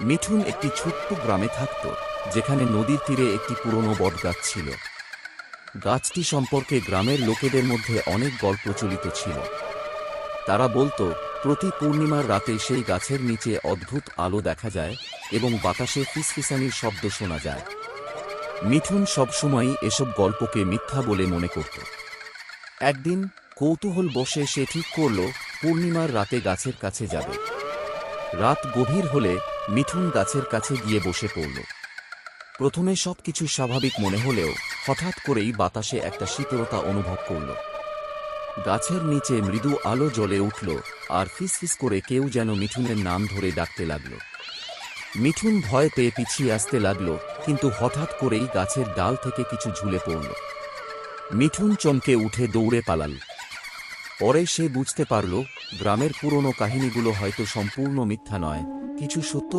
মিঠুন একটি ছোট্ট গ্রামে থাকত, যেখানে নদীর তীরে একটি পুরনো বটগাছ ছিল। গাছটি সম্পর্কে গ্রামের লোকেদের মধ্যে অনেক গল্প প্রচলিত ছিল। তারা বলতো, প্রতি পূর্ণিমার রাতে সেই গাছের নিচে অদ্ভুত আলো দেখা যায় এবং বাতাসে ফিসফিসানির শব্দ শোনা যায়। মিঠুন সবসময়ই এসব গল্পকে মিথ্যা বলে মনে করত। একদিন কৌতূহল বশে সে ঠিক করল পূর্ণিমার রাতে গাছের কাছে যাবে। রাত গভীর হলে মিঠুন গাছের কাছে গিয়ে বসে পড়ল। প্রথমে সবকিছু স্বাভাবিক মনে হলেও হঠাৎ করেই বাতাসে একটা শীতলতা অনুভব করল। গাছের নিচে মৃদু আলো জ্বলে উঠল, আর ফিসফিস করে কেউ যেন মিঠুনের নাম ধরে ডাকতে লাগল। মিঠুন ভয় পেয়ে পিছিয়ে আসতে লাগল, কিন্তু হঠাৎ করেই গাছের ডাল থেকে কিছু ঝুলে পড়ল। মিঠুন চমকে উঠে দৌড়ে পালাল। পরে সে বুঝতে পারল, গ্রামের পুরনো কাহিনীগুলো হয়তো সম্পূর্ণ মিথ্যা নয়, কিছু সত্য